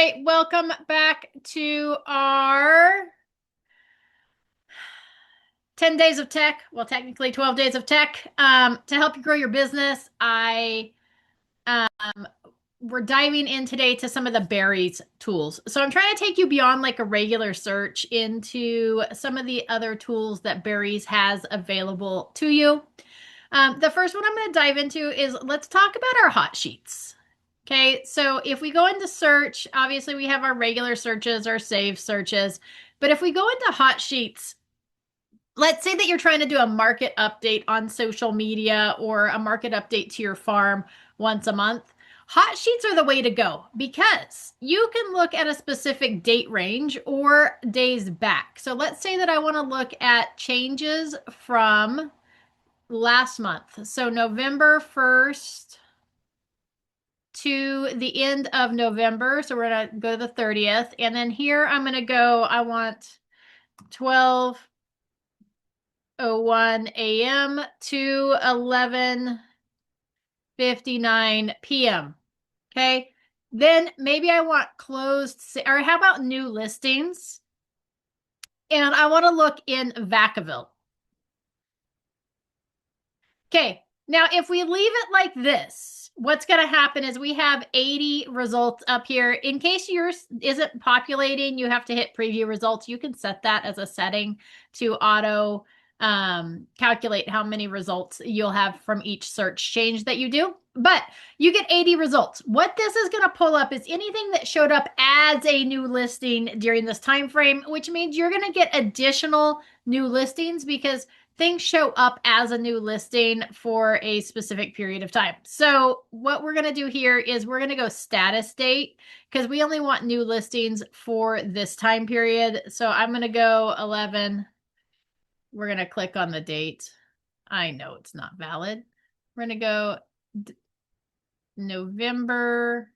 right, welcome back to our 10 days of tech. Well, technically 12 days of tech to help you grow your business. We're diving in today to some of the BARIES tools. So I'm trying to take you beyond like a regular search into some of the other tools that BARIES has available to you. The first one I'm going to dive into is let's talk about our hot sheets. Okay, so if we go into search, obviously we have our regular searches, our saved searches. But if we go into hot sheets, let's say that you're trying to do a market update on social media or a market update to your farm once a month. Hot sheets are the way to go because you can look at a specific date range or days back. So let's say that I want to look at changes from last month. So November 1st to the end of November. So we're going to go to the 30th. And then here I'm going to go, I want 12:01 a.m. to 11:59 p.m. Okay. Then maybe I want closed, or how about new listings? And I want to look in Vacaville. Okay. Now, if we leave it like this, what's going to happen is we have 80 results up here. In case yours isn't populating, you have to hit preview results. You can set that as a setting to auto calculate how many results you'll have from each search change that you do. But you get 80 results. What this is going to pull up is anything that showed up as a new listing during this time frame, which means you're going to get additional new listings because things show up as a new listing for a specific period of time. So what we're going to do here is we're going to go status date because we only want new listings for this time period. So I'm going to go 11. We're going to click on the date. I know it's not valid. We're going to go November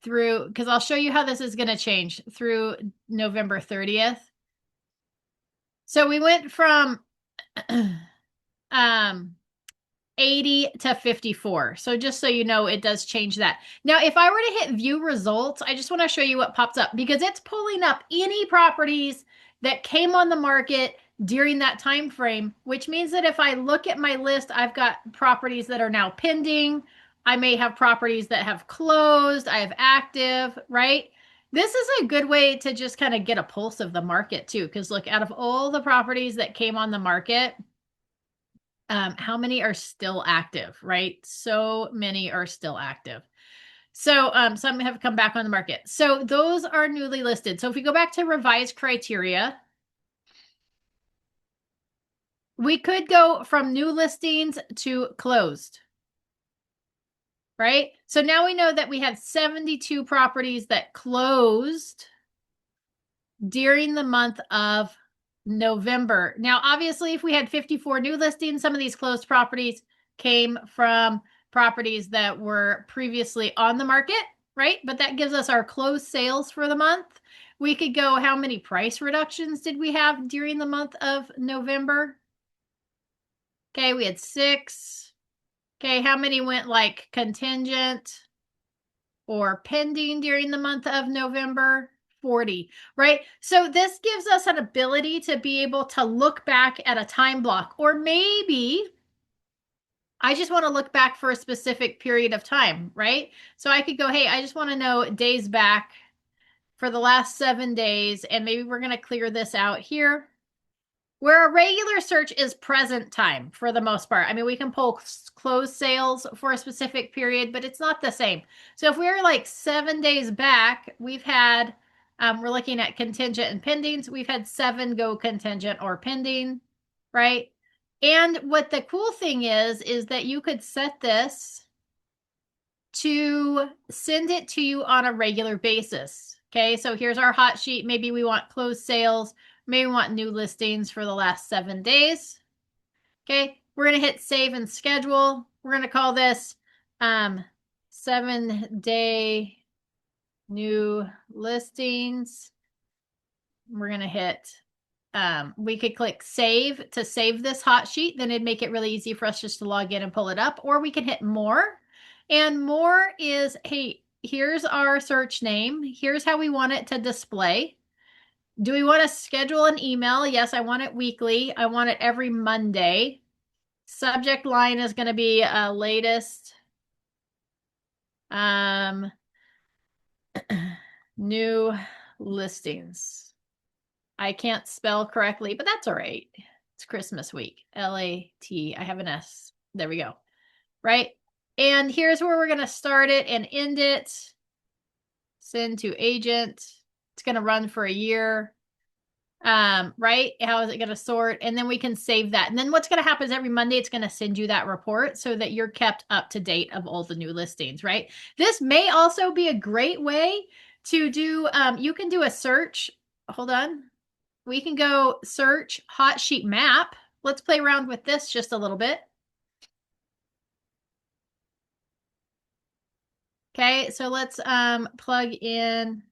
through, because I'll show you how this is going to change through November 30th. So we went from 80 to 54. So just so you know, it does change that. Now, if I were to hit view results, I just want to show you what pops up because it's pulling up any properties that came on the market during that time frame, which means that if I look at my list, I've got properties that are now pending. I may have properties that have closed. I have active, right? This is a good way to just kind of get a pulse of the market too. Because look, out of all the properties that came on the market, how many are still active, right? So many are still active. So some have come back on the market. So those are newly listed. So if we go back to revised criteria, we could go from new listings to closed, right? So now we know that we had 72 properties that closed during the month of November. Now, obviously, if we had 54 new listings, some of these closed properties came from properties that were previously on the market, right? But that gives us our closed sales for the month. We could go, how many price reductions did we have during the month of November? Okay, we had 6. Okay, how many went like contingent or pending during the month of November? 40, right? So this gives us an ability to be able to look back at a time block, or maybe I just want to look back for a specific period of time, right? So I could go, hey, I just want to know days back for the last 7 days, and maybe we're going to clear this out here. Where a regular search is present time for the most part. I mean, we can pull closed sales for a specific period, but it's not the same. So if we're like 7 days back, we've had, we're looking at contingent and pendings. We've had 7 go contingent or pending, right? And what the cool thing is that you could set this to send it to you on a regular basis. Okay, so here's our hot sheet. Maybe we want closed sales. Maybe we want new listings for the last 7 days. Okay, we're going to hit save and schedule. We're going to call this 7-day new listings. We're going to hit, we could click save to save this hot sheet. Then it'd make it really easy for us just to log in and pull it up. Or we can hit more. And more is, hey, here's our search name. Here's how we want it to display. Do we want to schedule an email? Yes, I want it weekly. I want it every Monday. Subject line is going to be latest new listings. I can't spell correctly, but that's all right. It's Christmas week. LAT. I have an S. There we go. Right? And here's where we're going to start it and end it. Send to agent. It's going to run for a year. Right? How is it going to sort? And then we can save that. And then what's going to happen is every Monday, it's going to send you that report so that you're kept up to date of all the new listings, right? This may also be a great way to do, you can do a search. Hold on. We can go search hot sheet map. Let's play around with this just a little bit. Okay, so let's plug in.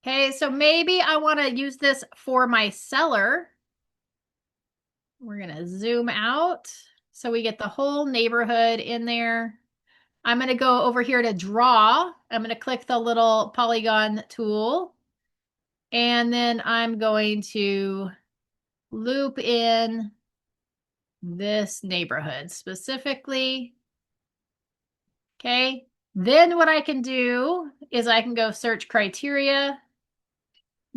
Okay, so maybe I want to use this for my seller. We're going to zoom out so we get the whole neighborhood in there. I'm going to go over here to draw. I'm going to click the little polygon tool. And then I'm going to loop in this neighborhood specifically. Okay. Then what I can do is I can go search criteria.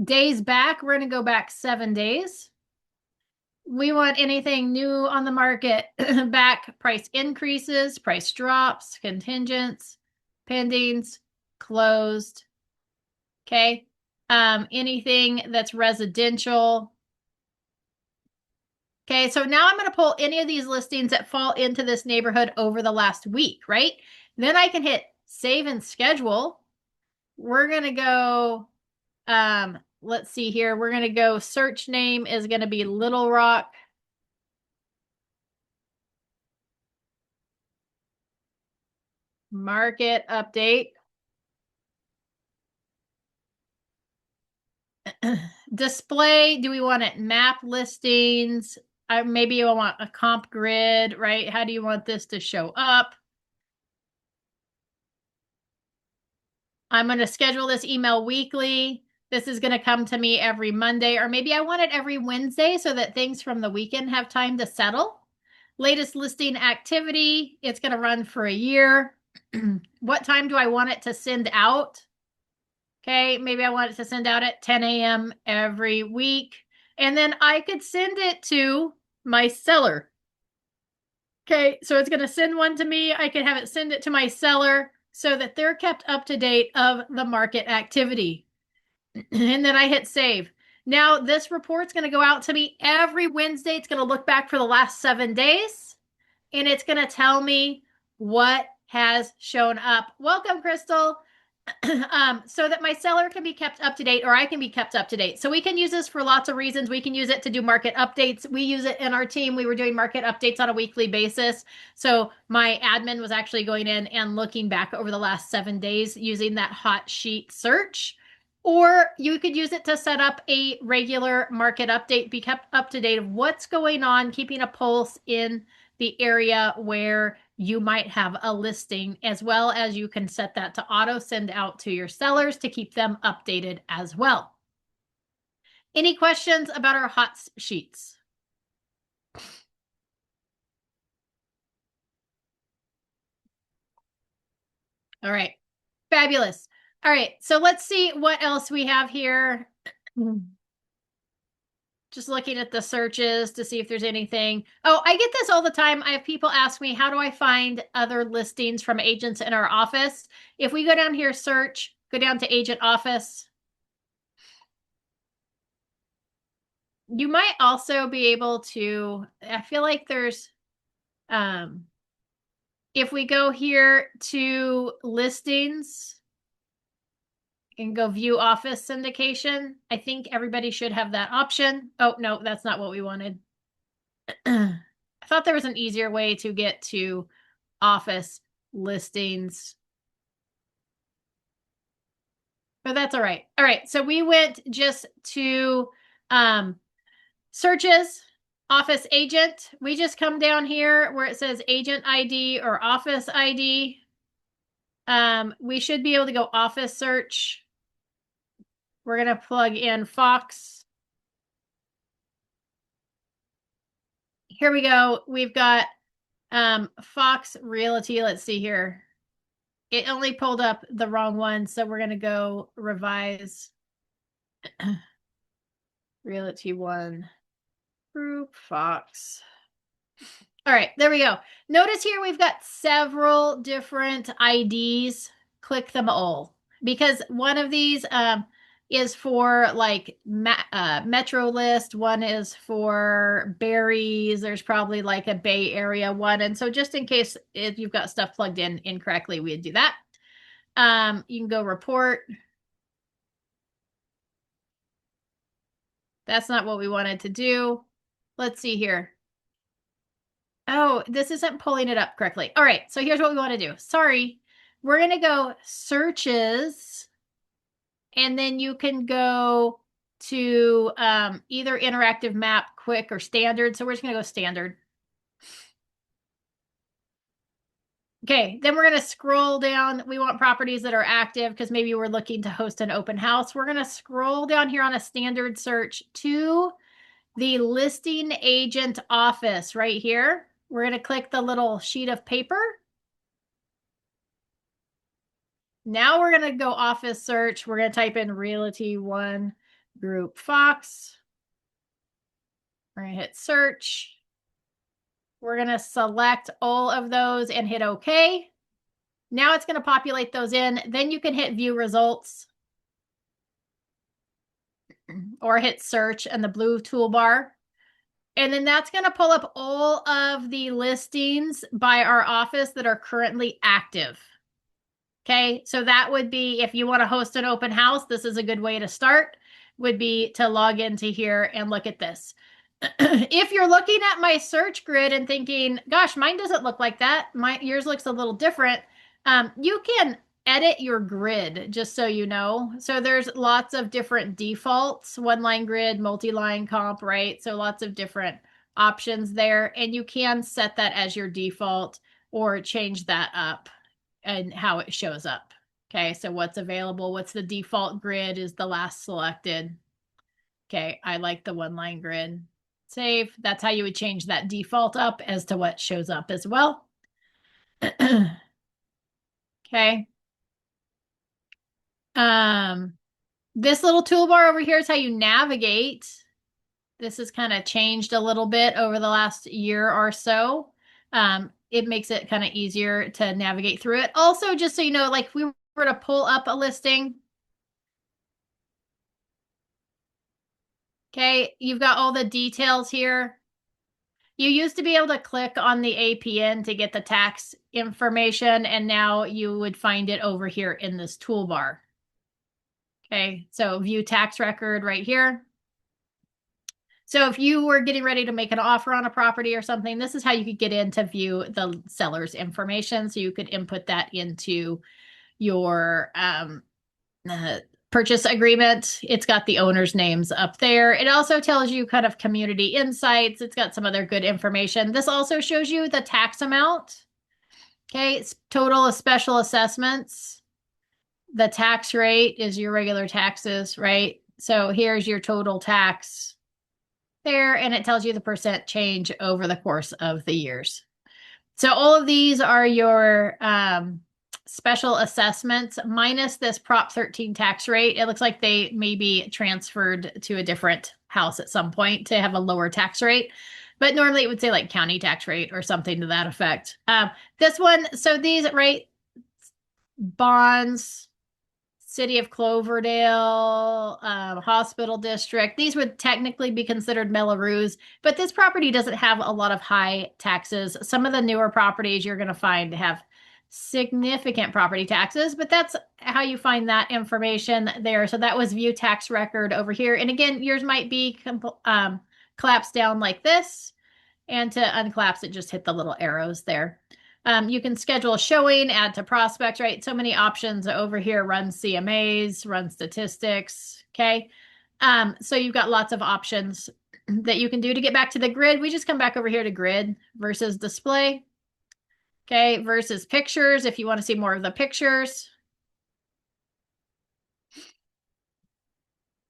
Days back, we're going to go back 7 days. We want anything new on the market back, price increases, price drops, contingents, pendings, closed. Okay. Anything that's residential. Okay, so now I'm going to pull any of these listings that fall into this neighborhood over the last week, right? Then I can hit save and schedule. We're going to go, let's see here. We're going to go search name is going to be Little Rock. Market update. Display, do we want it map listings? Maybe I want a comp grid, right? How do you want this to show up? I'm going to schedule this email weekly. This is going to come to me every Monday, or maybe I want it every Wednesday so that things from the weekend have time to settle. Latest listing activity, it's going to run for a year. What time do I want it to send out? Okay, maybe I want it to send out at 10 a.m. every week. And then I could send it to my seller. Okay, so it's going to send one to me. I could have it send it to my seller so that they're kept up to date of the market activity. And then I hit save. Now this report's going to go out to me every Wednesday. It's going to look back for the last 7 days and it's going to tell me what has shown up. Welcome, Crystal. So that my seller can be kept up to date or I can be kept up to date. So we can use this for lots of reasons. We can use it to do market updates. We use it in our team. We were doing market updates on a weekly basis. So my admin was actually going in and looking back over the last 7 days using that hot sheet search. Or you could use it to set up a regular market update, be kept up to date of what's going on, keeping a pulse in the area where you might have a listing, as well as you can set that to auto send out to your sellers to keep them updated as well. Any questions about our hot sheets? All right, fabulous. All right, so let's see what else we have here. Just looking at the searches to see if there's anything. Oh, I get this all the time. I have people ask me, how do I find other listings from agents in our office? If we go down here, search, go down to agent office. You might also be able to, I feel like there's, if we go here to listings and go view office syndication, I think everybody should have that option. Oh, no, that's not what we wanted. I thought there was an easier way to get to office listings. But that's all right. All right. So we went just to searches. Office agent, we just come down here where it says agent ID or office ID. We should be able to go office search. We're going to plug in Fox. Here we go. We've got Fox Realty. Let's see here. It only pulled up the wrong one, so we're going to go revise. Realty 1 group Fox. All right, there we go. Notice here we've got several different IDs. Click them all because one of these is for like Metro List. One is for BARIES. There's probably like a Bay Area one. And so just in case if you've got stuff plugged in incorrectly, we'd do that. You can go report. That's not what we wanted to do. Let's see here. Oh, this isn't pulling it up correctly. All right, so here's what we want to do. Sorry. We're going to go searches, and then you can go to either interactive map, quick, or standard. So we're just going to go standard. Okay, then we're going to scroll down. We want properties that are active because maybe we're looking to host an open house. We're going to scroll down here on a standard search to the listing agent office right here. We're going to click the little sheet of paper. Now we're going to go office search. We're going to type in Realty 1 Group Fox. We're going to hit search. We're going to select all of those and hit OK. Now it's going to populate those in. Then you can hit view results or hit search in the blue toolbar. And then that's going to pull up all of the listings by our office that are currently active. Okay, so that would be if you want to host an open house, this is a good way to start, would be to log into here and look at this. If you're looking at my search grid and thinking, gosh, mine doesn't look like that, yours looks a little different, you can edit your grid, just so you know. So there's lots of different defaults, one-line grid, multi-line comp, right? So lots of different options there, and you can set that as your default or change that up and how it shows up. Okay, so what's available, what's the default grid is the last selected. Okay, I like the one-line grid. Save. That's how you would change that default up as to what shows up as well. Okay. This little toolbar over here is how you navigate. This has kind of changed a little bit over the last year or so. It makes it kind of easier to navigate through it. Also, just so you know, like if we were to pull up a listing, okay, you've got all the details here. You used to be able to click on the APN to get the tax information, and now you would find it over here in this toolbar. Okay, so view tax record right here. So if you were getting ready to make an offer on a property or something, this is how you could get in to view the seller's information. So you could input that into your purchase agreement. It's got the owner's names up there. It also tells you kind of community insights. It's got some other good information. This also shows you the tax amount. Okay, it's total of special assessments. The tax rate is your regular taxes, right? So here's your total tax there, and it tells you the percent change over the course of the years. So all of these are your special assessments minus this Prop 13 tax rate. It looks like they may be transferred to a different house at some point to have a lower tax rate. But normally it would say like county tax rate or something to that effect. This one, so these, right, bonds, City of Cloverdale, Hospital District. These would technically be considered Melrose, but this property doesn't have a lot of high taxes. Some of the newer properties you're going to find have significant property taxes, but that's how you find that information there. So that was view tax record over here. And again, yours might be collapsed down like this. And to unclapse it, just hit the little arrows there. You can schedule a showing, add to prospects, right? So many options over here, run CMAs, run statistics, okay? So you've got lots of options that you can do to get back to the grid. We just come back over here to grid versus display. Okay, versus pictures if you want to see more of the pictures.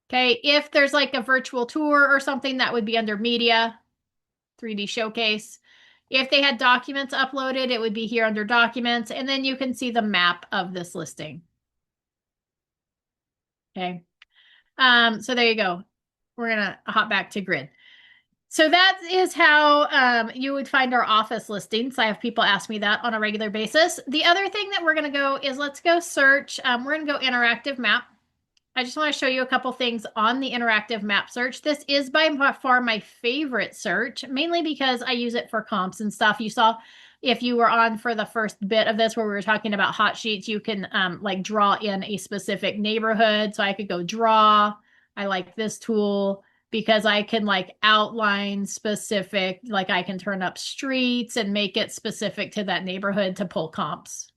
Okay, if there's like a virtual tour or something, that would be under media, 3D showcase. If they had documents uploaded, it would be here under documents, and then you can see the map of this listing. Okay, so there you go. We're gonna hop back to grid. So that is how you would find our office listings. I have people ask me that on a regular basis. The other thing that we're going to go is let's go search. We're going to go interactive map. I just want to show you a couple things on the interactive map search. This is by far my favorite search, mainly because I use it for comps and stuff. You saw if you were on for the first bit of this where we were talking about hot sheets, you can like draw in a specific neighborhood. So I could go draw. I like this tool because I can like outline specific, like I can turn up streets and make it specific to that neighborhood to pull comps.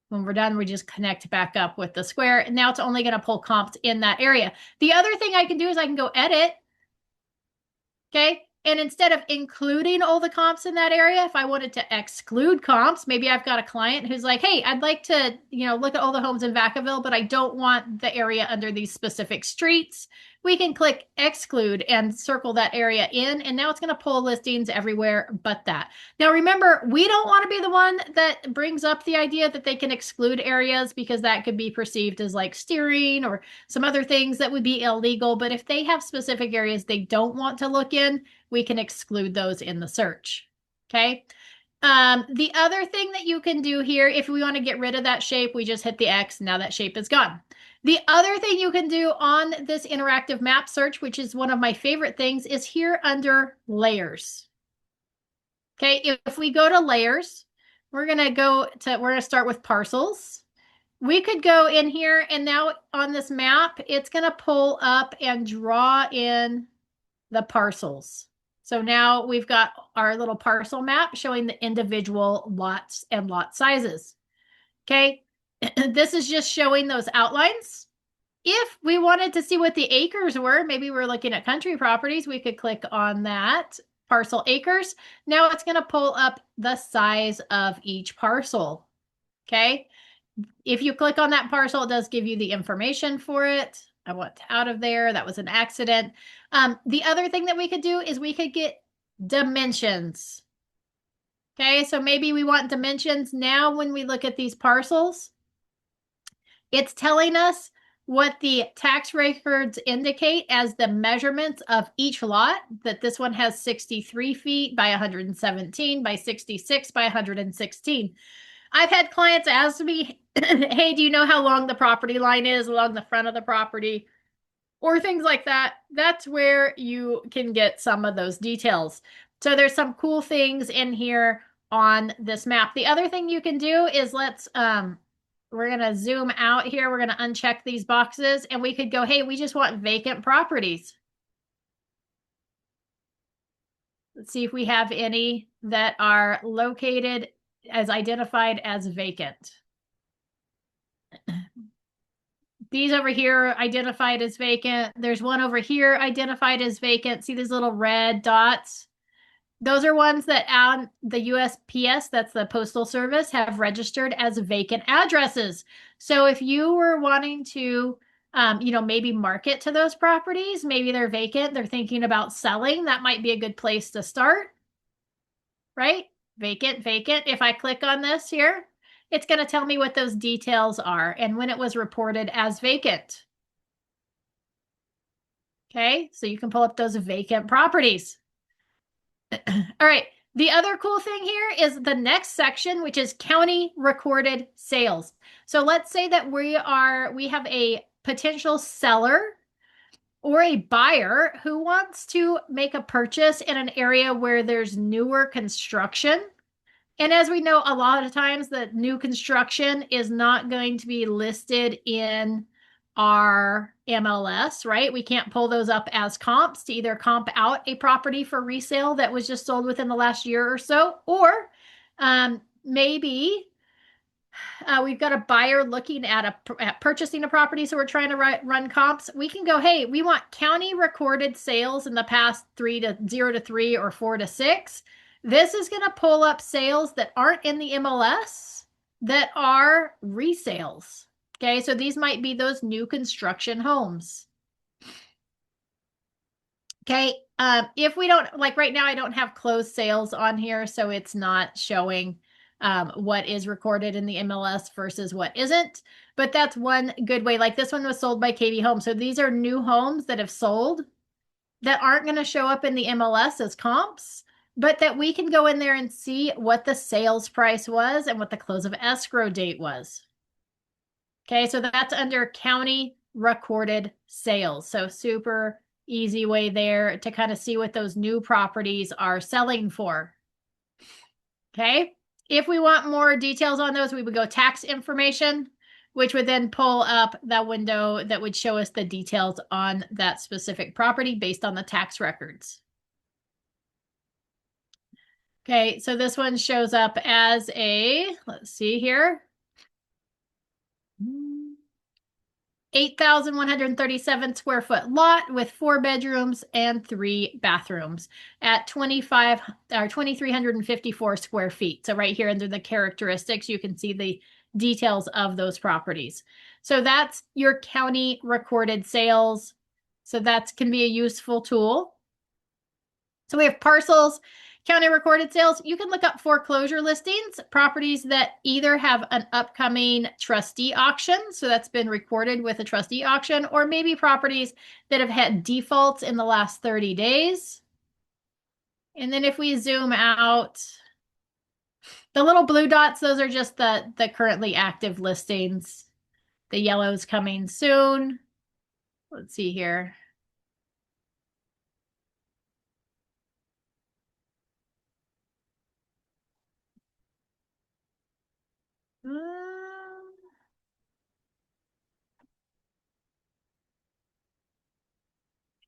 When we're done, we just connect back up with the square. And now it's only going to pull comps in that area. The other thing I can do is I can go edit. Okay. And instead of including all the comps in that area, if I wanted to exclude comps, maybe I've got a client who's like, hey, I'd like to, look at all the homes in Vacaville, but I don't want the area under these specific streets. We can click exclude and circle that area in, and now it's going to pull listings everywhere but that. Now, remember, we don't want to be the one that brings up the idea that they can exclude areas because that could be perceived as like steering or some other things that would be illegal. But if they have specific areas they don't want to look in, we can exclude those in the search. Okay. The other thing that you can do here, if we want to get rid of that shape, we just hit the X. Now that shape is gone. The other thing you can do on this interactive map search, which is one of my favorite things, is here under layers. Okay, if we go to layers, we're going to start with parcels. We could go in here, and now on this map, it's going to pull up and draw in the parcels. So now we've got our little parcel map showing the individual lots and lot sizes. Okay, this is just showing those outlines. If we wanted to see what the acres were, maybe we're looking at country properties, we could click on that parcel acres. Now it's going to pull up the size of each parcel. Okay, if you click on that parcel, it does give you the information for it. I want out of there. That was an accident. The other thing that we could do is we could get dimensions. Okay, so maybe we want dimensions. Now when we look at these parcels, it's telling us what the tax records indicate as the measurements of each lot, that this one has 63 feet by 117 by 66 by 116. I've had clients ask me, hey, do you know how long the property line is along the front of the property? Or things like that. That's where you can get some of those details. So there's some cool things in here on this map. The other thing you can do is we're going to zoom out here. We're going to uncheck these boxes and we could go, hey, we just want vacant properties. Let's see if we have any that are located as identified as vacant. These over here are identified as vacant. There's one over here identified as vacant. See these little red dots? Those are ones that on the USPS, that's the Postal Service, have registered as vacant addresses. So if you were wanting to, maybe market to those properties, maybe they're vacant, they're thinking about selling, that might be a good place to start, right? Vacant, vacant. If I click on this here, it's going to tell me what those details are and when it was reported as vacant. Okay, so you can pull up those vacant properties. All right, the other cool thing here is the next section, which is county recorded sales. So let's say that we have a potential seller or a buyer who wants to make a purchase in an area where there's newer construction. And as we know, a lot of times the new construction is not going to be listed in our MLS, right? We can't pull those up as comps to either comp out a property for resale that was just sold within the last year or so, or maybe We've got a buyer looking at purchasing a property, so we're trying to run comps. We can go, hey, we want county recorded sales in the past 0 to 3 or 4 to 6. This is going to pull up sales that aren't in the MLS that are resales. Okay, so these might be those new construction homes. Okay, if we don't, like right now, I don't have closed sales on here, so it's not showing what is recorded in the MLS versus what isn't. But that's one good way. Like this one was sold by KB Home. So these are new homes that have sold that aren't going to show up in the MLS as comps, but that we can go in there and see what the sales price was and what the close of escrow date was. Okay, so that's under county recorded sales. So super easy way there to kind of see what those new properties are selling for. Okay, if we want more details on those, we would go tax information, which would then pull up that window that would show us the details on that specific property based on the tax records. Okay, so this one shows up as a, let's see here. 8,137 square foot lot with 4 bedrooms and 3 bathrooms at 2,354 square feet. So right here under the characteristics, you can see the details of those properties. So that's your county recorded sales. So that can be a useful tool. So we have parcels, county recorded sales. You can look up foreclosure listings, properties that either have an upcoming trustee auction, so that's been recorded with a trustee auction, or maybe properties that have had defaults in the last 30 days. And then if we zoom out, the little blue dots, those are just the currently active listings. The yellow's coming soon. Let's see here.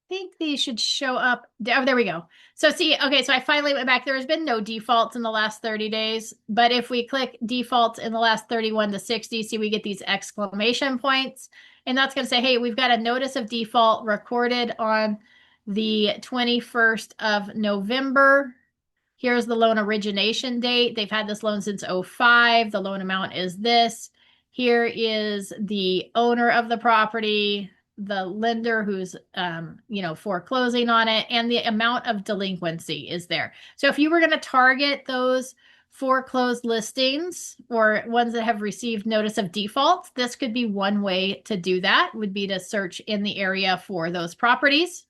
Think these should show up. Oh, there we go. So see, okay, so I finally went back. There has been no defaults in the last 30 days, but if we click defaults in the last 31 to 60, see we get these exclamation points. And that's going to say, hey, we've got a notice of default recorded on the 21st of November. Here's the loan origination date. They've had this loan since 05. The loan amount is this. Here is the owner of the property, the lender who's foreclosing on it, and the amount of delinquency is there. So if you were going to target those foreclosed listings or ones that have received notice of default, this could be one way to do that, would be to search in the area for those properties.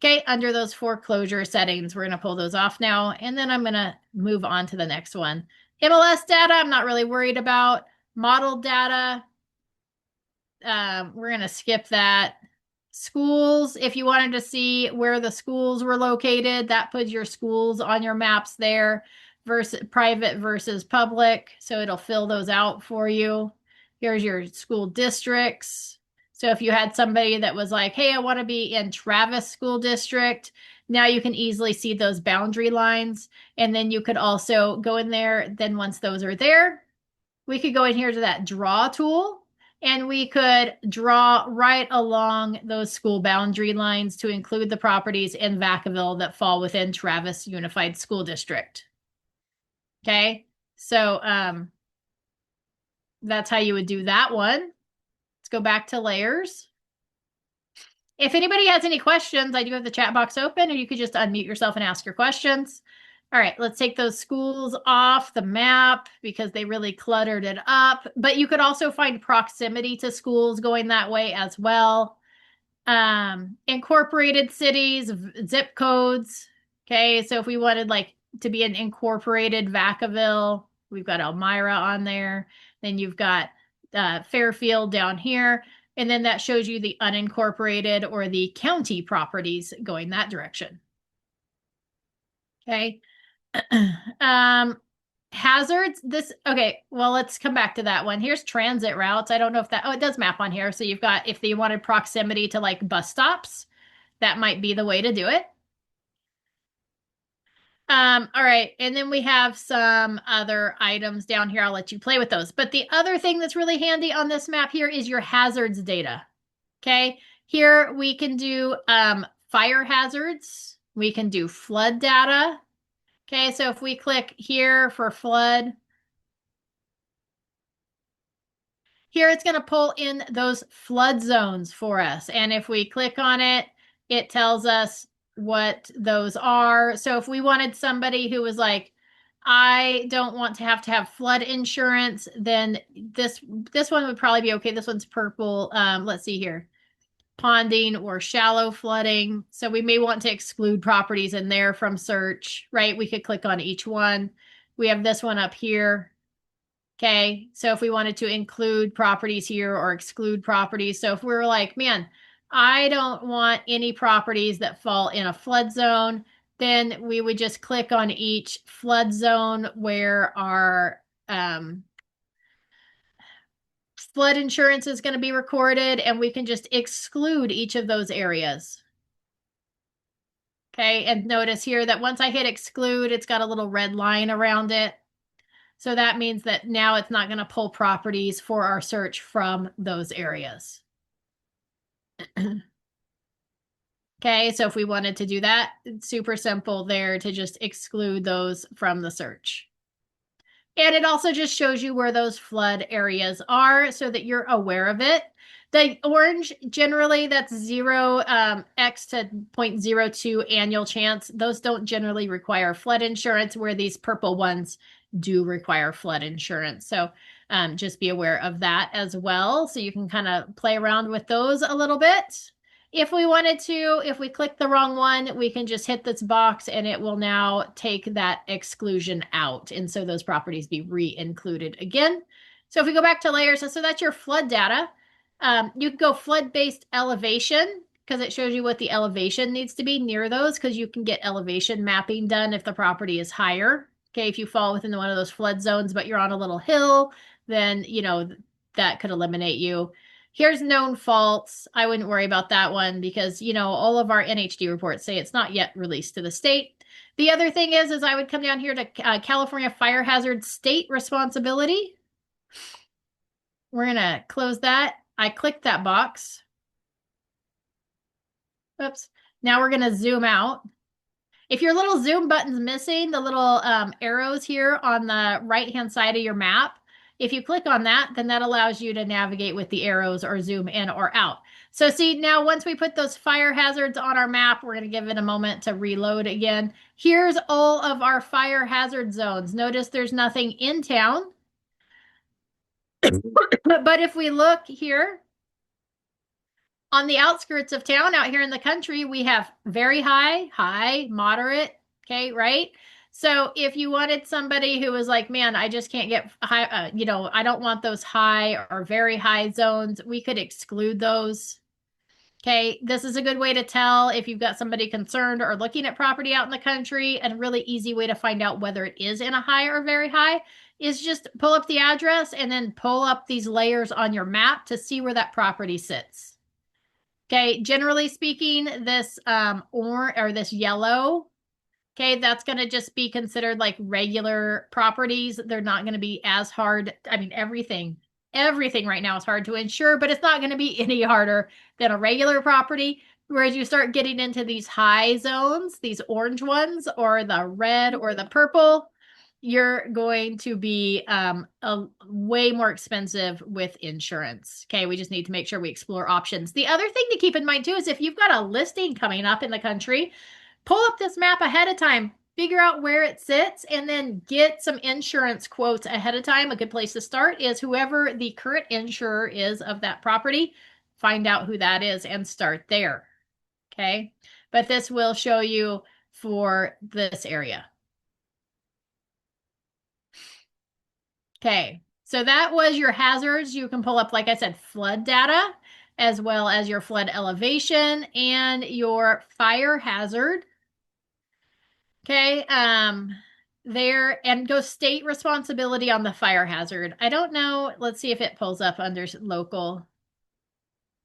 Okay, under those foreclosure settings, we're going to pull those off now, and then I'm going to move on to the next one. MLS data, I'm not really worried about. Model data, we're going to skip that. Schools, if you wanted to see where the schools were located, that puts your schools on your maps there, versus private versus public, so it'll fill those out for you. Here's your school districts. So if you had somebody that was like, hey, I want to be in Travis School District, now you can easily see those boundary lines. And then you could also go in there. Then once those are there, we could go in here to that draw tool, and we could draw right along those school boundary lines to include the properties in Vacaville that fall within Travis Unified School District. Okay, so that's how you would do that one. Let's go back to layers. If anybody has any questions, I do have the chat box open, or you could just unmute yourself and ask your questions. All right, let's take those schools off the map because they really cluttered it up. But you could also find proximity to schools going that way as well. Incorporated cities, zip codes. Okay, so if we wanted like to be an incorporated Vacaville, we've got Elmira on there. Then you've got Fairfield down here. And then that shows you the unincorporated or the county properties going that direction. Okay. Hazards. Okay, well, let's come back to that one. Here's transit routes. I don't know if that, it does map on here. So you've got, if you wanted proximity to like bus stops, that might be the way to do it. All right. And then we have some other items down here. I'll let you play with those. But the other thing that's really handy on this map here is your hazards data. Okay. Here we can do fire hazards. We can do flood data. Okay. So if we click here for flood, here it's going to pull in those flood zones for us. And if we click on it, it tells us what those are. So if we wanted somebody who was like, I don't want to have flood insurance, then this one would probably be okay. This one's purple. Let's see here. Ponding or shallow flooding. So we may want to exclude properties in there from search, right? We could click on each one. We have this one up here. Okay, so if we wanted to include properties here or exclude properties. So if we were like, man, I don't want any properties that fall in a flood zone, then we would just click on each flood zone where our flood insurance is going to be recorded, and we can just exclude each of those areas. Okay, and notice here that once I hit exclude, it's got a little red line around it. So that means that now it's not going to pull properties for our search from those areas. Okay, so if we wanted to do that, it's super simple there to just exclude those from the search. And it also just shows you where those flood areas are so that you're aware of it. The orange, generally, that's 0x to 0.02 annual chance. Those don't generally require flood insurance, where these purple ones do require flood insurance. So just be aware of that as well. So you can kind of play around with those a little bit. If we wanted to, if we click the wrong one, we can just hit this box and it will now take that exclusion out. And so those properties be re-included again. So if we go back to layers, so that's your flood data. You can go flood-based elevation because it shows you what the elevation needs to be near those, because you can get elevation mapping done if the property is higher. Okay, if you fall within one of those flood zones, but you're on a little hill, then, you know, that could eliminate you. Here's known faults. I wouldn't worry about that one because, you know, all of our NHD reports say it's not yet released to the state. The other thing is I would come down here to California Fire Hazard State Responsibility. We're going to close that. I clicked that box. Oops. Now we're going to zoom out. If your little zoom button's missing, the little arrows here on the right-hand side of your map, if you click on that, then that allows you to navigate with the arrows or zoom in or out. So see, now once we put those fire hazards on our map, we're going to give it a moment to reload again. Here's all of our fire hazard zones. Notice there's nothing in town. But if we look here, on the outskirts of town, out here in the country, we have very high, high, moderate, okay, right? So if you wanted somebody who was like, man, I just can't get high, you know, I don't want those high or very high zones, we could exclude those. Okay, this is a good way to tell if you've got somebody concerned or looking at property out in the country, and a really easy way to find out whether it is in a high or very high is just pull up the address and then pull up these layers on your map to see where that property sits. Okay, generally speaking, this this yellow, okay, that's going to just be considered like regular properties. They're not going to be as hard. I mean, everything right now is hard to insure, but it's not going to be any harder than a regular property. Whereas you start getting into these high zones, these orange ones, or the red or the purple, you're going to be way more expensive with insurance. Okay, we just need to make sure we explore options. The other thing to keep in mind too is if you've got a listing coming up in the country, pull up this map ahead of time, figure out where it sits, and then get some insurance quotes ahead of time. A good place to start is whoever the current insurer is of that property. Find out who that is and start there. Okay, but this will show you for this area. Okay, so that was your hazards. You can pull up, like I said, flood data, as well as your flood elevation and your fire hazard. Okay, there, and go state responsibility on the fire hazard. I don't know. Let's see if it pulls up under local.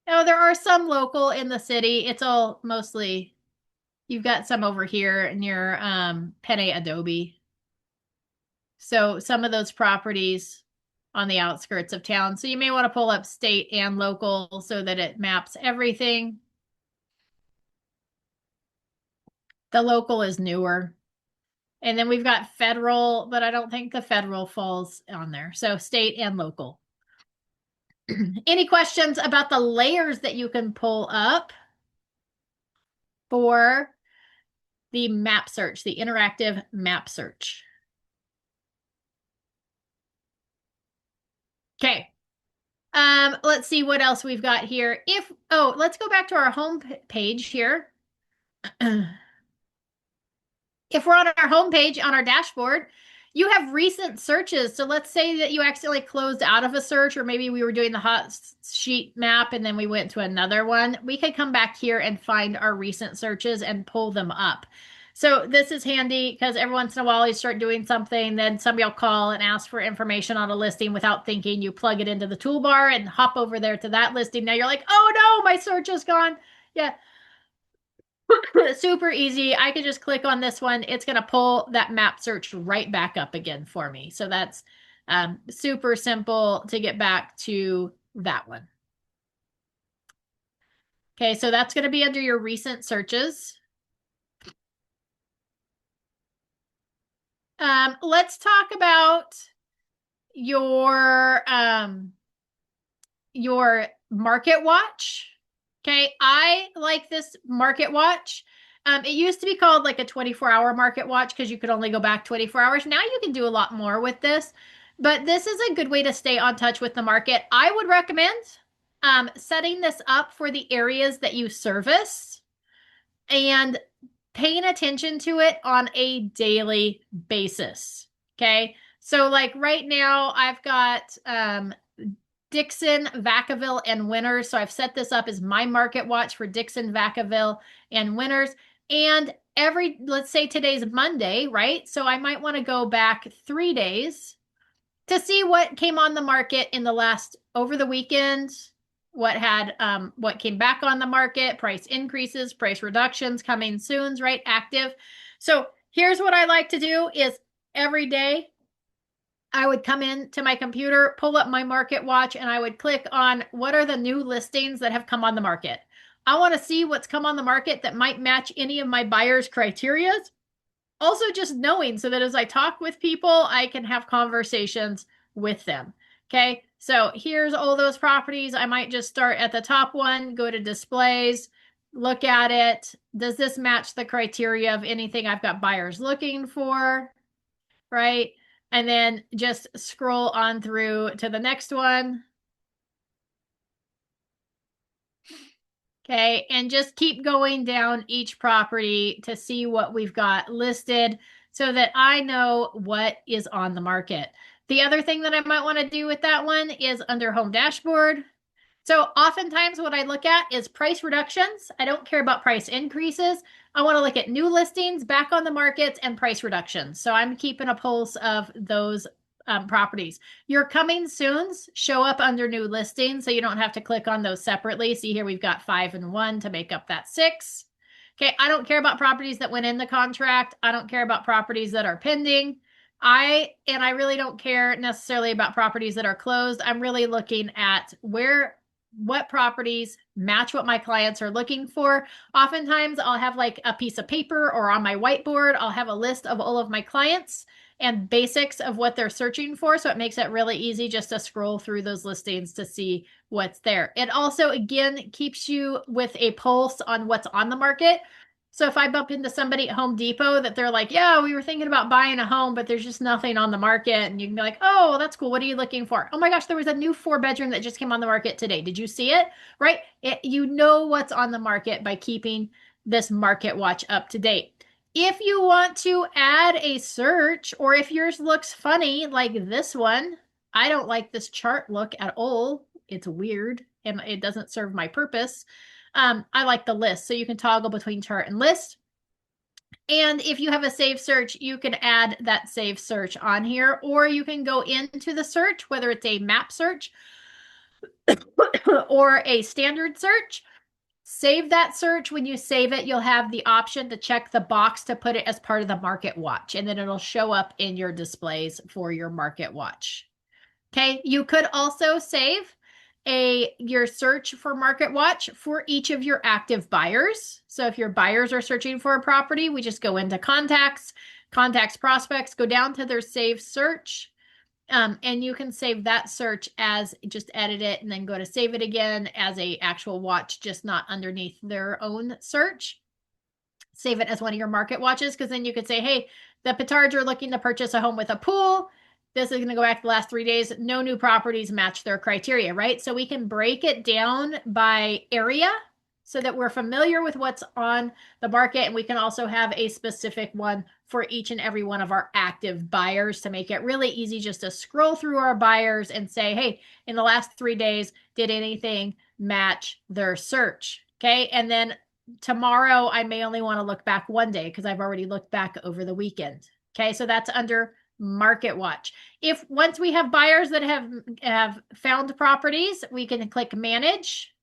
Oh, there are some local in the city. It's all mostly You've got some over here near Penne Adobe. So some of those properties on the outskirts of town. So you may want to pull up state and local so that it maps everything. The local is newer. And then we've got federal, but I don't think the federal falls on there. So state and local. Any questions about the layers that you can pull up for the map search, the interactive map search? Okay. Let's see what else we've got here. Let's go back to our home page here. If we're on our home page on our dashboard, you have recent searches. So let's say that you accidentally closed out of a search, or maybe we were doing the hot sheet map and then we went to another one. We could come back here and find our recent searches and pull them up. So this is handy because every once in a while you start doing something, then somebody will call and ask for information on a listing without thinking. You plug it into the toolbar and hop over there to that listing. Now you're like, oh no, my search is gone. Yeah. Super easy. I could just click on this one. It's going to pull that map search right back up again for me. So that's super simple to get back to that one. Okay, so that's going to be under your recent searches. Let's talk about your market watch. Okay, I like this market watch. It used to be called like a 24-hour market watch because you could only go back 24 hours. Now you can do a lot more with this, but this is a good way to stay on touch with the market. I would recommend setting this up for the areas that you service and paying attention to it on a daily basis. Okay, so like right now I've got Dixon, Vacaville, and Winners. So I've set this up as my market watch for Dixon, Vacaville, and Winners. And let's say today's Monday, right? So I might want to go back 3 days to see what came on the market in the over the weekend, what came back on the market, price increases, price reductions, coming soons, right? Active. So here's what I like to do is every day I would come into my computer, pull up my market watch, and I would click on what are the new listings that have come on the market. I want to see what's come on the market that might match any of my buyers' criteria. Also, just knowing so that as I talk with people, I can have conversations with them. Okay, so here's all those properties. I might just start at the top one, go to displays, look at it. Does this match the criteria of anything I've got buyers looking for? Right? And then just scroll on through to the next one. Okay, and just keep going down each property to see what we've got listed so that I know what is on the market. The other thing that I might want to do with that one is under Home Dashboard. So oftentimes what I look at is price reductions. I don't care about price increases. I want to look at new listings, back on the market, and price reductions. So I'm keeping a pulse of those properties. Your coming soons show up under new listings, so you don't have to click on those separately. See here, we've got 5 and 1 to make up that 6. Okay, I don't care about properties that went in the contract. I don't care about properties that are pending. I really don't care necessarily about properties that are closed. I'm really looking at what properties match what my clients are looking for. Oftentimes I'll have like a piece of paper or on my whiteboard, I'll have a list of all of my clients and basics of what they're searching for. So it makes it really easy just to scroll through those listings to see what's there. It also, again, keeps you with a pulse on what's on the market. So if I bump into somebody at Home Depot that they're like, yeah, we were thinking about buying a home, but there's just nothing on the market. And you can be like, oh, that's cool. What are you looking for? Oh my gosh, there was a new 4-bedroom that just came on the market today. Did you see it? Right? You know what's on the market by keeping this market watch up to date. If you want to add a search, or if yours looks funny like this one, I don't like this chart look at all. It's weird and it doesn't serve my purpose. I like the list, so you can toggle between chart and list. And if you have a save search, you can add that save search on here, or you can go into the search, whether it's a map search or a standard search, Save that search. When you save it, you'll have the option to check the box to put it as part of the market watch, and then it'll show up in your displays for your market watch. Okay, you could also save your search for market watch for each of your active buyers. So if your buyers are searching for a property, we just go into contacts, prospects, go down to their save search. And you can save that search as, just edit it and then go to save it again as a actual watch, just not underneath their own search. Save it as one of your market watches, because then you could say, hey, the Petards are looking to purchase a home with a pool. This is going to go back the last 3 days. No new properties match their criteria, right? So we can break it down by area so that we're familiar with what's on the market. And we can also have a specific one for each and every one of our active buyers to make it really easy just to scroll through our buyers and say, hey, in the last 3 days, did anything match their search? Okay. And then tomorrow, I may only want to look back 1 day because I've already looked back over the weekend. Okay. So that's under market watch. If once we have buyers that have found properties, we can click manage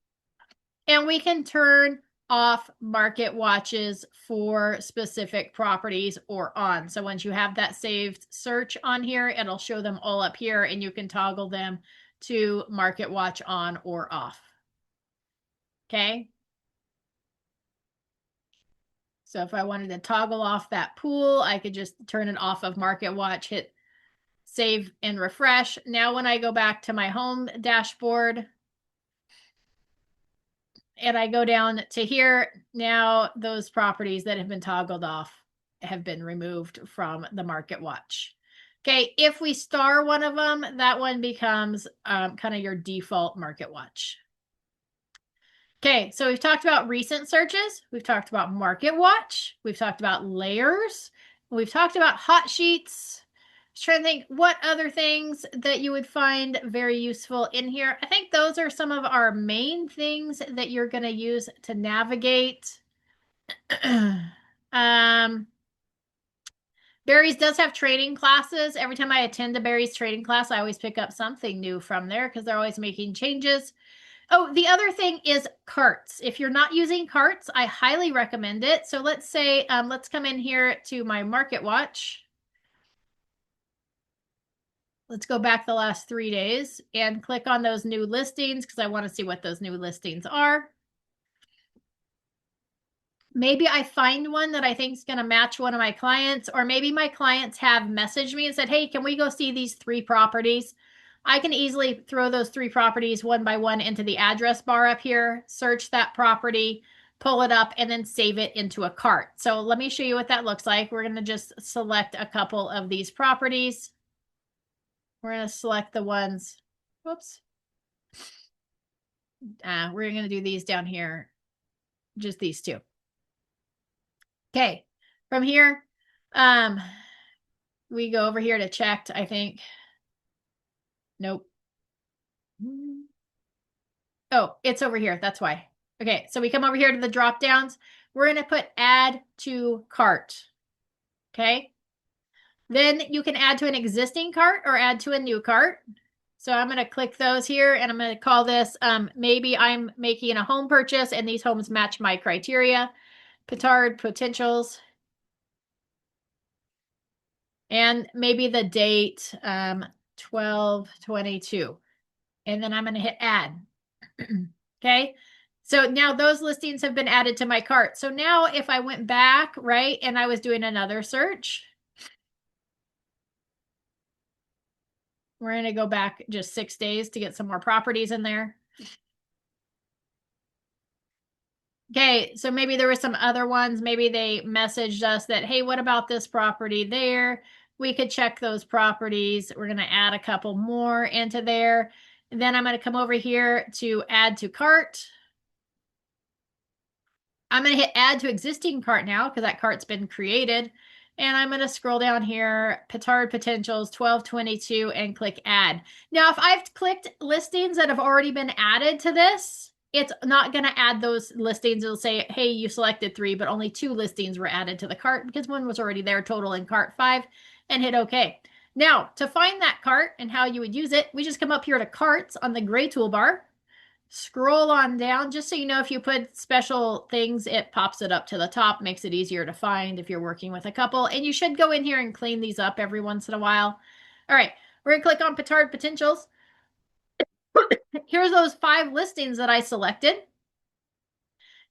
and we can turn off market watches for specific properties or on. So once you have that saved search on here, it'll show them all up here and you can toggle them to market watch on or off. Okay. So if I wanted to toggle off that pool, I could just turn it off of market watch, hit save and refresh. Now, when I go back to my home dashboard and I go down to here, now those properties that have been toggled off have been removed from the market watch. Okay, if we star one of them, that one becomes kind of your default market watch. Okay, so we've talked about recent searches. We've talked about market watch. We've talked about layers. We've talked about hot sheets. Just trying to think what other things that you would find very useful in here. I think those are some of our main things that you're going to use to navigate. Barries does have training classes. Every time I attend a Barries training class, I always pick up something new from there because they're always making changes. Oh, the other thing is carts. If you're not using carts, I highly recommend it. So let's say, let's come in here to my market watch. Let's go back the last 3 days and click on those new listings because I want to see what those new listings are. Maybe I find one that I think is going to match one of my clients, or maybe my clients have messaged me and said, hey, can we go see these 3 properties? I can easily throw those 3 properties one by one into the address bar up here, search that property, pull it up, and then save it into a cart. So let me show you what that looks like. We're going to just select a couple of these properties. We're going to select the ones, whoops. We're going to do these down here, just these 2. Okay, from here, we go over here to checked, I think. Nope. Oh, it's over here. That's why. Okay, so we come over here to the drop downs. We're going to put add to cart. Okay. Then you can add to an existing cart or add to a new cart. So I'm going to click those here and I'm going to call this, maybe I'm making a home purchase and these homes match my criteria. Petard potentials. And maybe the date, 12/22. And then I'm going to hit add. Okay. So now those listings have been added to my cart. So now if I went back, right, and I was doing another search, we're going to go back just 6 days to get some more properties in there. Okay, so maybe there were some other ones. Maybe they messaged us that, hey, what about this property there? We could check those properties. We're going to add a couple more into there. And then I'm going to come over here to add to cart. I'm going to hit add to existing cart now because that cart's been created. And I'm going to scroll down here, Petard Potentials 12/22 and click add. Now, if I've clicked listings that have already been added to this, it's not going to add those listings. It'll say, hey, you selected 3, but only 2 listings were added to the cart because one was already there, total in cart 5, and hit OK. Now, to find that cart and how you would use it, we just come up here to carts on the gray toolbar. scroll on down, just so you know, if you put special things, it pops it up to the top, makes it easier to find if you're working with a couple. And you should go in here and clean these up every once in a while. All right, we're gonna click on Petard Potentials. Here's those 5 listings that I selected.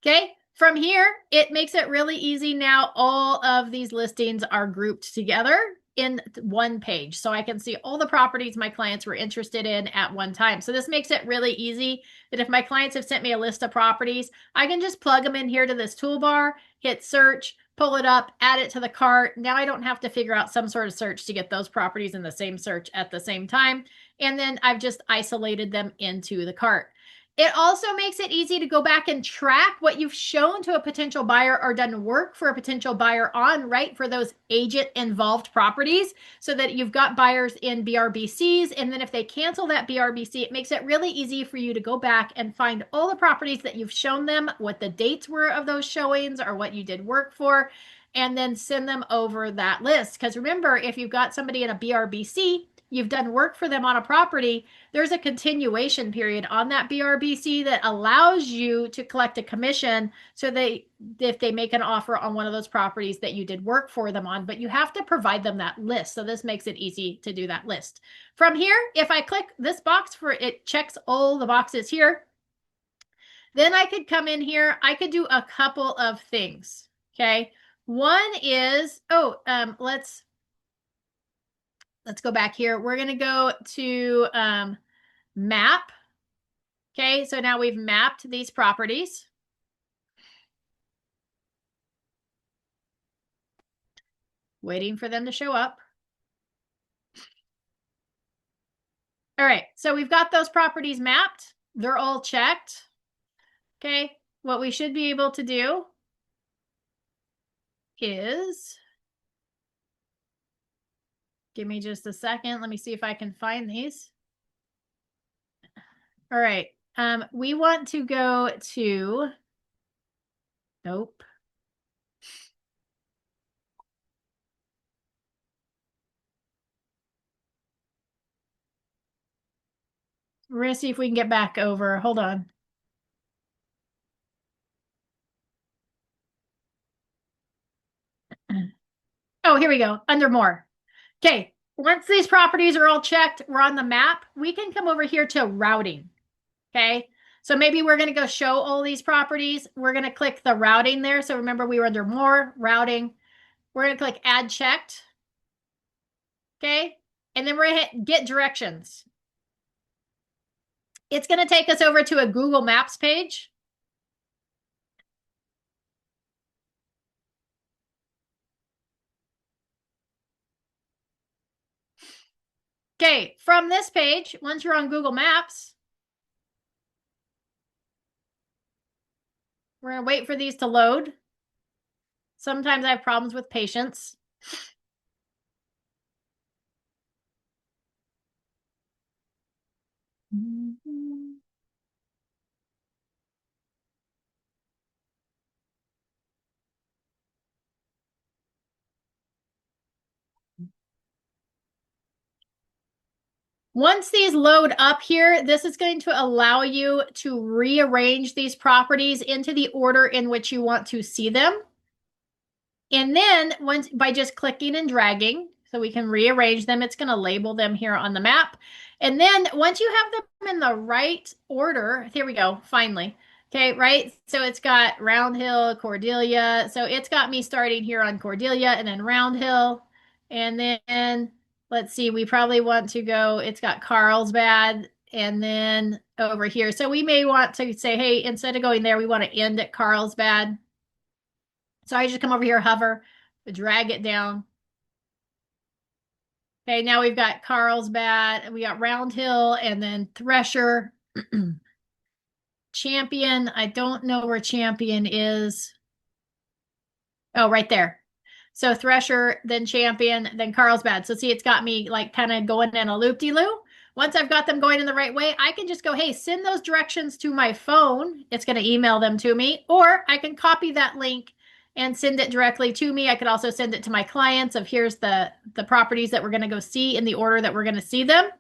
Okay, from here, it makes it really easy now. All of these listings are grouped together in one page. So I can see all the properties my clients were interested in at one time. So this makes it really easy that if my clients have sent me a list of properties, I can just plug them in here to this toolbar, hit search, pull it up, add it to the cart. Now I don't have to figure out some sort of search to get those properties in the same search at the same time. And then I've just isolated them into the cart. It also makes it easy to go back and track what you've shown to a potential buyer or done work for a potential buyer on, right, for those agent involved properties, so that you've got buyers in BRBCs. And then if they cancel that BRBC, it makes it really easy for you to go back and find all the properties that you've shown them, what the dates were of those showings or what you did work for, and then send them over that list. Because remember, if you've got somebody in a BRBC, you've done work for them on a property, there's a continuation period on that BRBC that allows you to collect a commission, so if they make an offer on one of those properties that you did work for them on, but you have to provide them that list. So this makes it easy to do that list. From here, if I click this box for it, checks all the boxes here. Then I could come in here. I could do a couple of things. Okay. One is, let's go back here. We're going to go to map. Okay, so now we've mapped these properties. Waiting for them to show up. All right, so we've got those properties mapped. They're all checked. Okay, what we should be able to do is, give me just a second. Let me see if I can find these. All right, we want to go to, nope. We're going to see if we can get back over. Hold on. Oh, here we go. Under more. Okay. Once these properties are all checked, we're on the map. We can come over here to routing. Okay. So maybe we're going to go show all these properties. We're going to click the routing there. So remember, we were under more routing. We're going to click add checked. Okay. And then we're going to hit get directions. It's going to take us over to a Google Maps page. Okay. From this page, once you're on Google Maps, we're going to wait for these to load. Sometimes I have problems with patience. Once these load up here, this is going to allow you to rearrange these properties into the order in which you want to see them. And then once, by just clicking and dragging, so we can rearrange them, it's going to label them here on the map. And then once you have them in the right order, here we go, finally. Okay, right? So it's got Round Hill, Cordelia. So it's got me starting here on Cordelia and then Round Hill. And then let's see, we probably want to go, it's got Carlsbad and then over here. So we may want to say, hey, instead of going there, we want to end at Carlsbad. So I just come over here, hover, drag it down. Okay, now we've got Carlsbad, we got Round Hill, and then Thresher. Champion, I don't know where Champion is. Oh, right there. So Thresher, then Champion, then Carlsbad. So see, it's got me like kind of going in a loop-de-loop. Once I've got them going in the right way, I can just go, hey, send those directions to my phone. It's going to email them to me, or I can copy that link and send it directly to me. I could also send it to my clients of here's the properties that we're going to go see in the order that we're going to see them.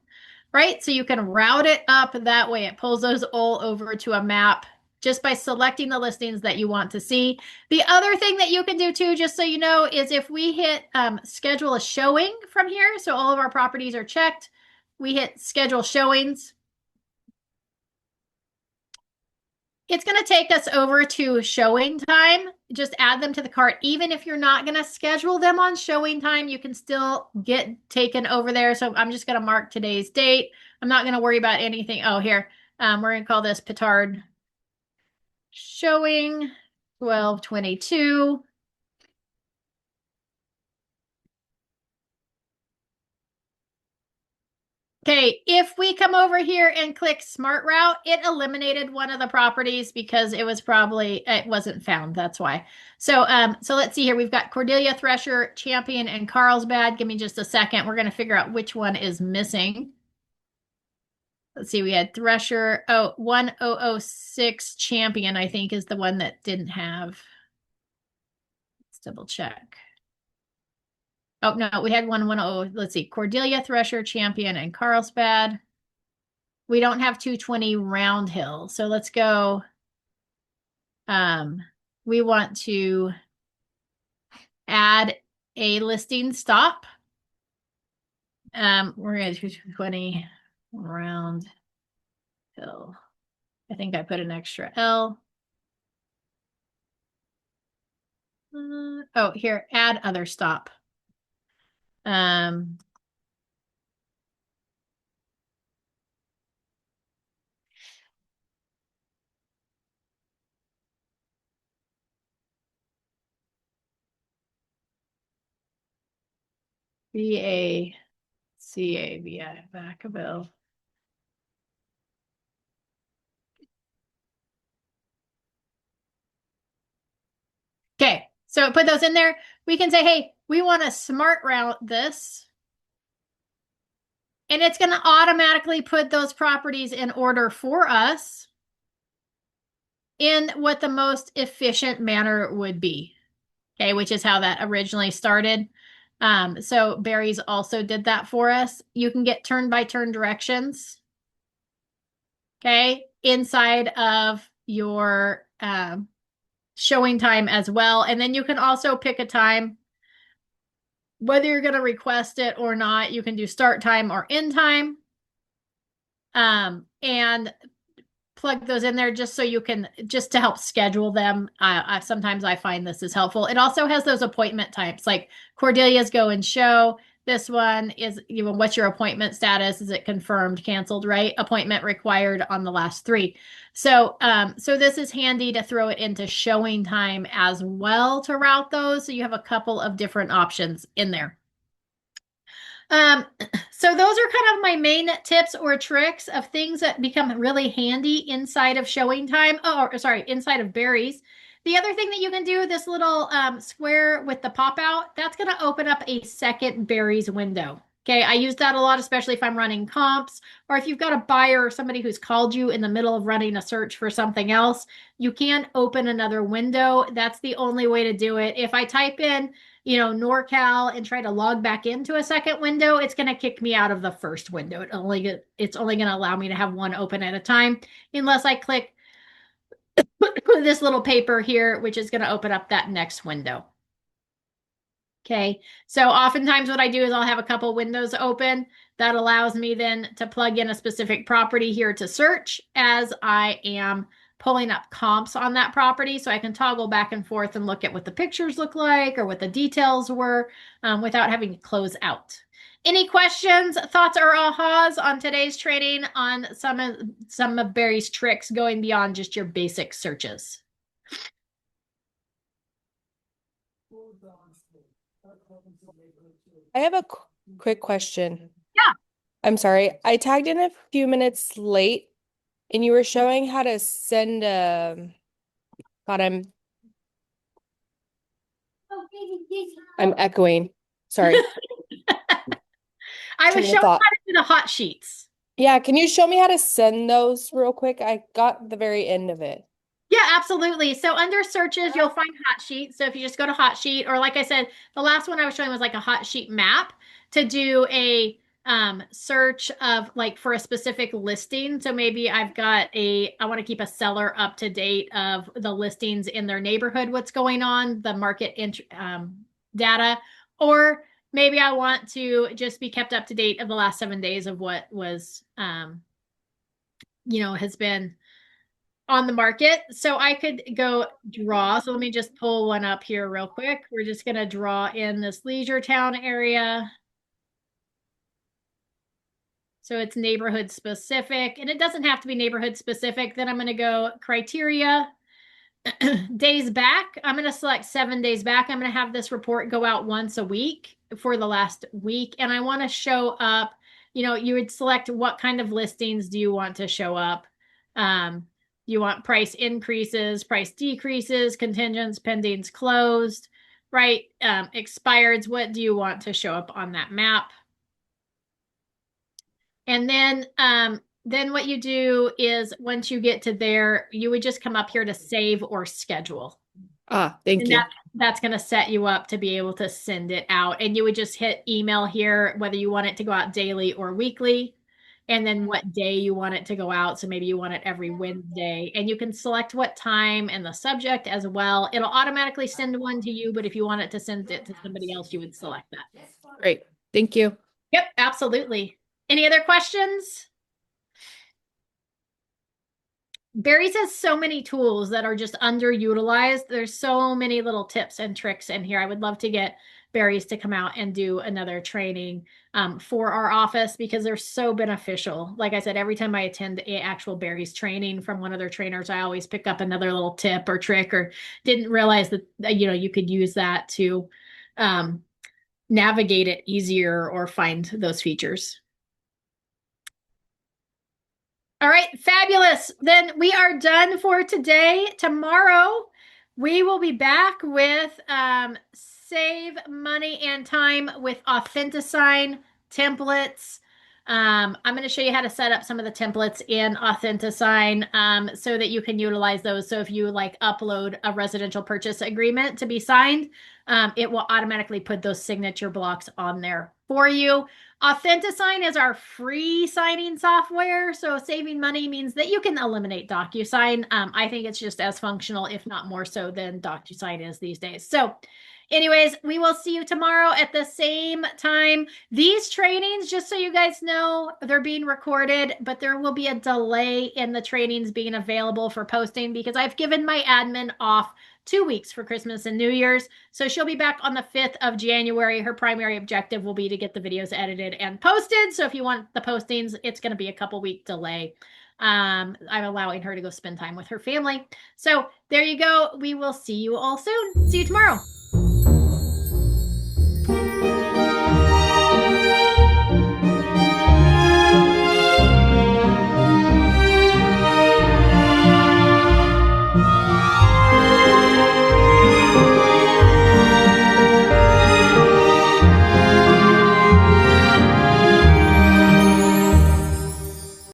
right? So you can route it up that way. It pulls those all over to a map just by selecting the listings that you want to see. The other thing that you can do too, just so you know, is if we hit schedule a showing from here, so all of our properties are checked, we hit schedule showings. It's going to take us over to showing time. Just add them to the cart. Even if you're not going to schedule them on showing time, you can still get taken over there. So I'm just going to mark today's date. I'm not going to worry about anything. Oh, here, we're going to call this Petard showing 12/22. Okay, if we come over here and click Smart Route, it eliminated one of the properties because it wasn't found. That's why. So let's see here. We've got Cordelia, Thresher, Champion, and Carlsbad. Give me just a second. We're going to figure out which one is missing. Let's see. We had Thresher. Oh, 1006 Champion, I think, is the one that didn't have. Let's double check. Oh, no, we had 110. Let's see. Cordelia, Thresher, Champion, and Carlsbad. We don't have 220 Round Hill. So let's go. We want to add a listing stop. We're going to 220 Round Hill. I think I put an extra L. Oh, here, add other stop. VACA, Vacaville. Okay, so put those in there. We can say, hey, we want to smart route this. And it's going to automatically put those properties in order for us in what the most efficient manner would be. Okay, which is how that originally started. So Barry's also did that for us. You can get turn-by-turn directions. Okay, inside of your showing time as well. And then you can also pick a time, whether you're going to request it or not. You can do start time or end time. And plug those in there just so you can, just to help schedule them. Sometimes I find this is helpful. It also has those appointment types, like Cordelia's go and show. This one is, what's your appointment status? Is it confirmed, canceled, right? Appointment required on the last three. So this is handy to throw it into showing time as well to route those. So you have a couple of different options in there. So those are kind of my main tips or tricks of things that become really handy inside of showing time. Oh, sorry, inside of Barries. The other thing that you can do, this little square with the pop out, that's going to open up a second Barries window. Okay, I use that a lot, especially if I'm running comps or if you've got a buyer or somebody who's called you in the middle of running a search for something else. You can open another window. That's the only way to do it. If I type in, NorCal and try to log back into a second window, it's going to kick me out of the first window. It's only going to allow me to have one open at a time unless I click this little paper here, which is going to open up that next window. Okay, so oftentimes what I do is I'll have a couple windows open. That allows me then to plug in a specific property here to search as I am pulling up comps on that property, so I can toggle back and forth and look at what the pictures look like or what the details were without having to close out. Any questions, thoughts, or ahas on today's training on some of Barry's tricks going beyond just your basic searches? I have a quick question. Yeah. I'm sorry. I tagged in a few minutes late and you were showing how to send God, I'm echoing. Sorry. I was showing how to do the hot sheets. Yeah, can you show me how to send those real quick? I got the very end of it. Yeah, absolutely. So under searches, you'll find hot sheet. So if you just go to hot sheet, or like I said, the last one I was showing was like a hot sheet map to do a search of like for a specific listing. So maybe I want to keep a seller up to date of the listings in their neighborhood, what's going on, the market data, or maybe I want to just be kept up to date of the last 7 days of what was, has been on the market. So I could go draw. So let me just pull one up here real quick. We're just going to draw in this leisure town area. So it's neighborhood specific, and it doesn't have to be neighborhood specific. Then I'm going to go criteria, days back. I'm going to select 7 days back. I'm going to have this report go out once a week for the last week. And I want to show up, you would select what kind of listings do you want to show up. You want price increases, price decreases, contingents, pendings, closed, right? Expireds. What do you want to show up on that map? And then what you do is once you get to there, you would just come up here to save or schedule. Thank And you. that's going to set you up to be able to send it out. And you would just hit email here, whether you want it to go out daily or weekly, and then what day you want it to go out. So maybe you want it every Wednesday, and you can select what time and the subject as well. It'll automatically send one to you, but if you want it to send it to somebody else, you would select that. Great. Thank you. Yep, absolutely. Any other questions? Barry's has so many tools that are just underutilized. There's so many little tips and tricks in here. I would love to get Barry's to come out and do another training for our office because they're so beneficial. Like I said, every time I attend a actual Barry's training from one of their trainers, I always pick up another little tip or trick, or didn't realize that you could use that to navigate it easier or find those features. All right, fabulous. Then we are done for today. Tomorrow, we will be back with save money and time with Authentisign templates. I'm going to show you how to set up some of the templates in Authentisign so that you can utilize those. So if you like upload a residential purchase agreement to be signed, it will automatically put those signature blocks on there for you. Authentisign is our free signing software. So saving money means that you can eliminate DocuSign. I think it's just as functional, if not more so than DocuSign is these days. So anyways, we will see you tomorrow at the same time. These trainings, just so you guys know, they're being recorded, but there will be a delay in the trainings being available for posting because I've given my admin off 2 weeks for Christmas and New Year's. So she'll be back on the 5th of January. Her primary objective will be to get the videos edited and posted. So if you want the postings, it's going to be a couple week delay. I'm allowing her to go spend time with her family. So there you go. We will see you all soon. See you tomorrow.